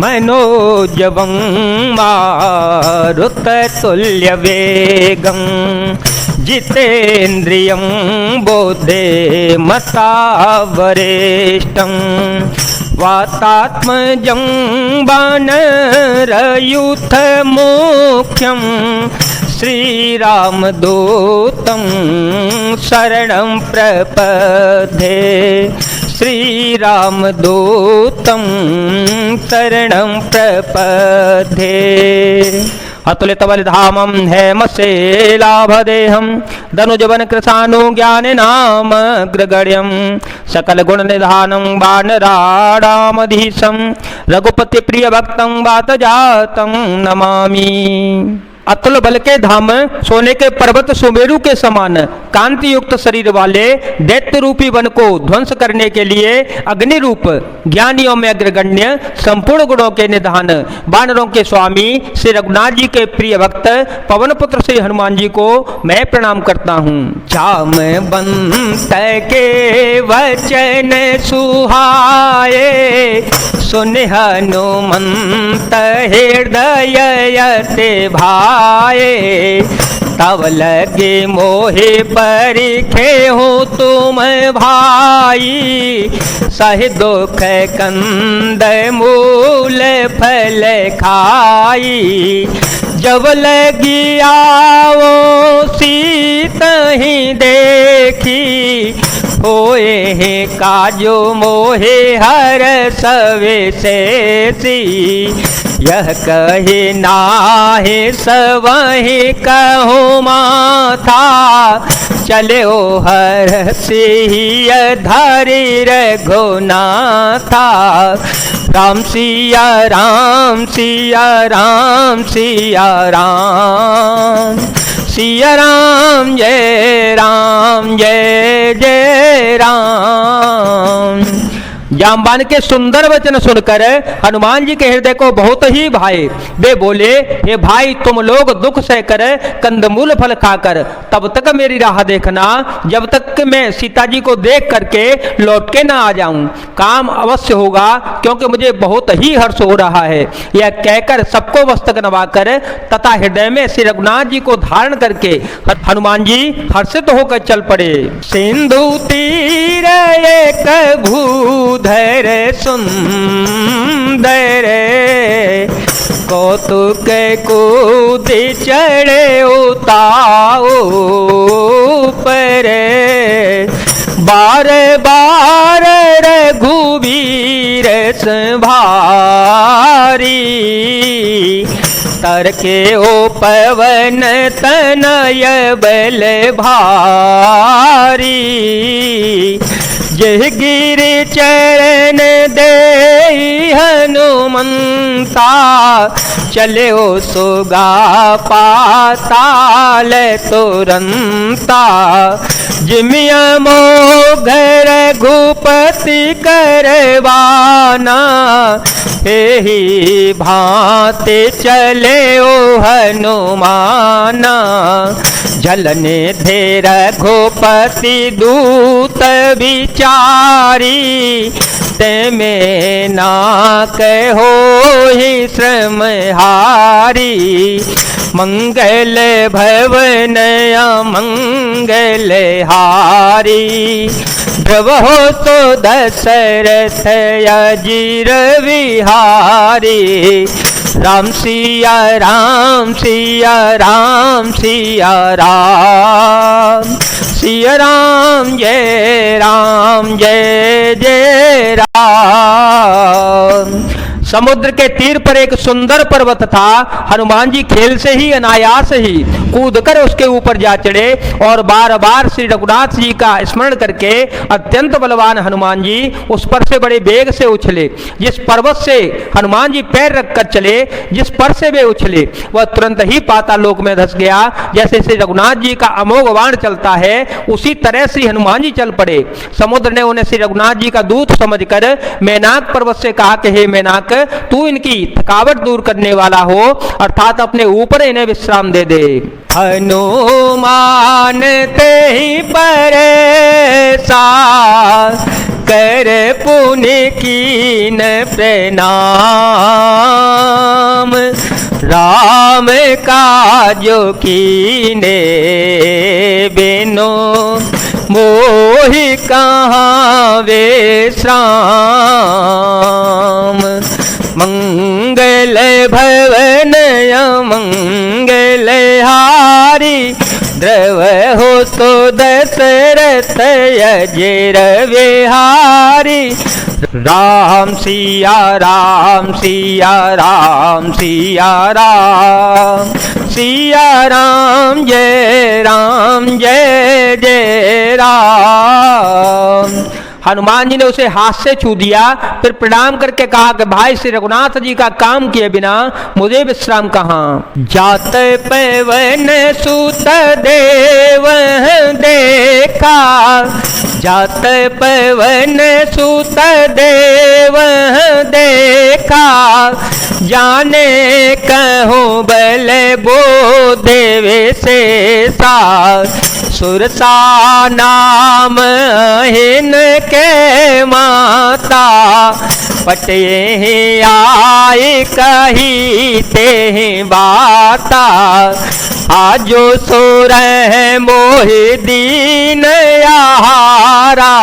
मनोजवं मारुततुल्यवेगं जितेन्द्रियं बुद्धिमतावरिष्ठं वातात्मजं वानरयूथमुख्यं श्रीरामदूतं शरणं प्रपद्ये श्रीरामदूतं शरणं प्रपद्ये। अतुलितबलिधामं हेमशैलाभदेहं धनुजवन कृशानु ज्ञानिनामग्रगण्यं सकलगुणनिधानं वानराणामधीशं रघुपतिप्रियभक्तं वातजातं नमामि। अतुल बल के धाम, सोने के पर्वत सुमेरु के समान कांति युक्त शरीर वाले दैत्य रूपी वन को ध्वंस करने के लिए अग्नि रूप ज्ञानियों में अग्रगण्य संपूर्ण गुणों के निधान वानरों के स्वामी श्री रघुनाथ जी के प्रिय भक्त पवन पुत्र श्री हनुमान जी को मैं प्रणाम करता हूँ। जामवंत के वचन सुहाए सुन हनुमंत हृदय यते भाए तब लगे मोहे परिखे हो तुम भाई सह दुख कंद मूल फल खाई जब लगी आओ सीत ही देखी होए हे काजो मोहे हर सवे से यह कहे नाहे सवही कहो माथा चले ओ हर सिंह धारी रघुनाथा राम सिया राम सिया राम सिया राम सिया राम जय जय राम। जामवान के सुंदर वचन सुनकर हनुमान जी के हृदय को बहुत ही भाए। वे बोले, हे भाई तुम लोग दुख सहकर कंदमूल फल खाकर तब तक मेरी राह देखना जब तक कि मैं सीता जी को देख करके लौट के ना आ जाऊं। काम अवश्य होगा क्योंकि मुझे बहुत ही हर्ष हो रहा है। यह कहकर सबको मस्तक नवाकर तथा हृदय में श्री रघुनाथ जी को धारण करके हनुमान जी हर्षित होकर चल पड़े। सिंधु तीर एक भूधर सुंदर कौतुक कूद चढ़े उताओ पर बार बार रघुवीर संभारी तरके ओ पवन तनय बल भारी जय गिरि चरण दे हनुमंता चले ओ सुगा पाताल तुरंता जिमिया मोघ रघुपति करवाना ही भांति चले ओ हनुमाना झलने धे रघुपति दूत विचारी ते में ना कहो ही श्रम हारी मंगल भवन मंगल हारी ध्रुव हो तो दशरथ अजीर विहारी राम सिया राम सिया राम सिया राम सिया राम जय जय राम। समुद्र के तीर पर एक सुंदर पर्वत था। हनुमान जी खेल से ही अनायास ही कूदकर उसके ऊपर जा चढ़े और बार बार श्री रघुनाथ जी का स्मरण करके अत्यंत बलवान हनुमान जी उस पर से बड़े वेग से उछले। जिस पर्वत से हनुमान जी पैर रखकर चले, जिस पर से वे उछले वह तुरंत ही पातालोक में धस गया। जैसे श्री रघुनाथ जी का अमोघ बाण चलता है उसी तरह श्री हनुमान जी चल पड़े। समुद्र ने उन्हें श्री रघुनाथ जी का दूत समझकर मैनाक पर्वत से कहा कि हे मैनाक तू इनकी थकावट दूर करने वाला हो अर्थात अपने ऊपर इन्हें विश्राम दे दे। हनुमान ते ही परेसा कर पुण्य कीन प्रणाम राम काजो कीने बिनु मोहि कहाँ विश्राम। मंगल भवन मंगल हारी द्रव हो तो दशरथ अजर विहारी। राम सिया राम सिया राम सिया राम सिया राम जय जय राम। हनुमान जी ने उसे हाथ से छू दिया, फिर प्रणाम करके कहा कि भाई श्री रघुनाथ जी का काम किए बिना मुझे विश्राम कहाँ। जात पवन सुत देव देखा, जात पवन सुत देव देखा, जाने कहूँ बल बो देवे से सा। सुरसा नाम हिन के माता, पटे आए कही ते बाता। आजो सुर मोहि दीन आहारा,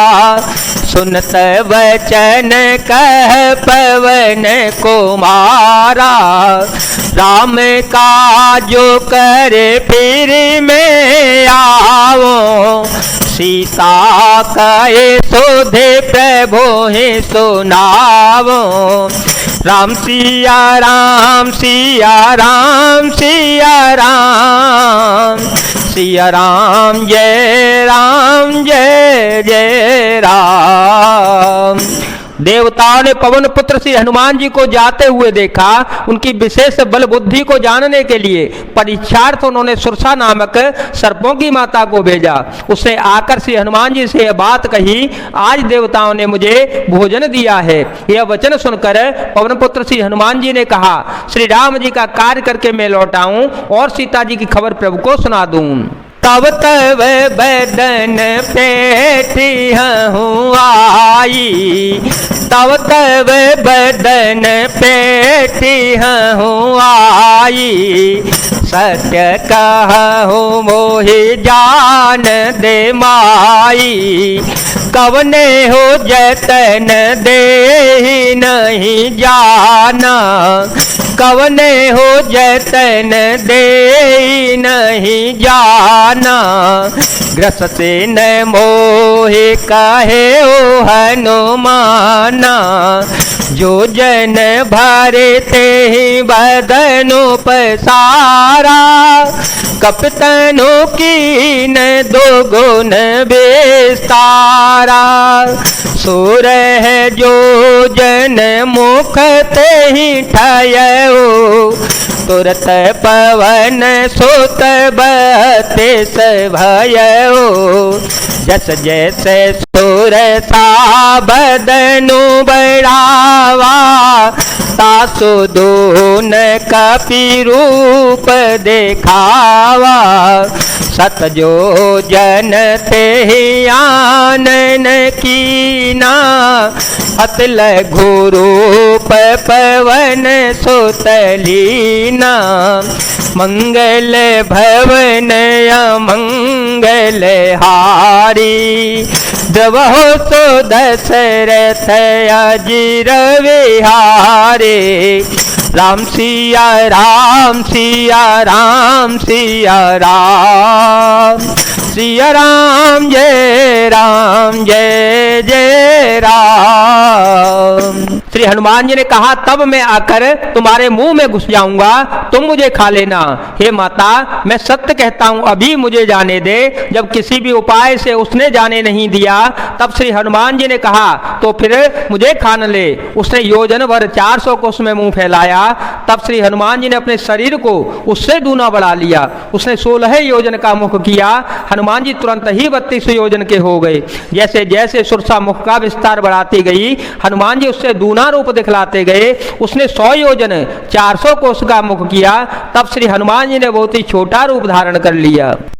सुनत वचन कह पवन कुमारा। राम काजो करे फिर में आओ, सीता कहे सोधे प्रभु ही सुनावो। राम सिया राम सिया राम सिया राम सिया राम जय जय राम। देवताओं ने पवन पुत्र श्री हनुमान जी को जाते हुए देखा। उनकी विशेष बल बुद्धि को जानने के लिए परीक्षार्थ उन्होंने सुरसा नामक सर्पों की माता को भेजा। उसने आकर श्री हनुमान जी से यह बात कही, आज देवताओं ने मुझे भोजन दिया है। यह वचन सुनकर पवन पुत्र श्री हनुमान जी ने कहा, श्री राम जी का कार्य करके मैं लौट आऊं और सीता जी की खबर प्रभु को सुना दूं। तब तब बदन पेठी हूँ आई, तब तब बदन पेठी हूँ आई। सत्य कहूँ मोहि जान दे माई, कवने हो जतन दे नहीं जाना। कवने हो जतन दे नहीं जाना, ग्रसते न मोहि कहे ओ हनुमाना। जो जन भरे ते ही बदनु पसारा, कपतनु की न दो गुण विस्तारा। सुर है जो जन मुख ते ही ठयो, तुरत पवन सुत बत्तीस भयो। जस जैसे सुर सा बदनु बढ़ावा, तासु दून कपि रूप देखावा। सत जो जन ते आनन कीना, अतल घुरूप पवन सुतलीना। मंगल भवन अमंगल हारी, द्रवहो सो दशरथ अजिर विहारे। राम सिया राम सिया राम सिया राम सिया राम जय जय राम। श्री हनुमान जी ने कहा, तब मैं आकर तुम्हारे मुंह में घुस जाऊंगा, तुम मुझे खा लेना। हे माता, मैं सत्य कहता हूं, अभी मुझे जाने दे। जब किसी भी उपाय से उसने जाने नहीं दिया, तब श्री हनुमान जी ने कहा, तो फिर मुझे खा न ले। उसने योजन भर 400 कोस में मुंह फैलाया। तब श्री हनुमान जी ने अपने शरीर को उससे दूना बढ़ा लिया। उसने 16 योजन का मुख किया। हनुमान जी तुरंत ही 32 योजन के हो गए। जैसे जैसे सुरसा मुख का विस्तार बढ़ाती गई, हनुमान जी उससे दूना रूप दिखलाते गए। उसने 100 योजन 400 कोस का मुख किया। तब श्री हनुमान जी ने बहुत ही छोटा रूप धारण कर लिया।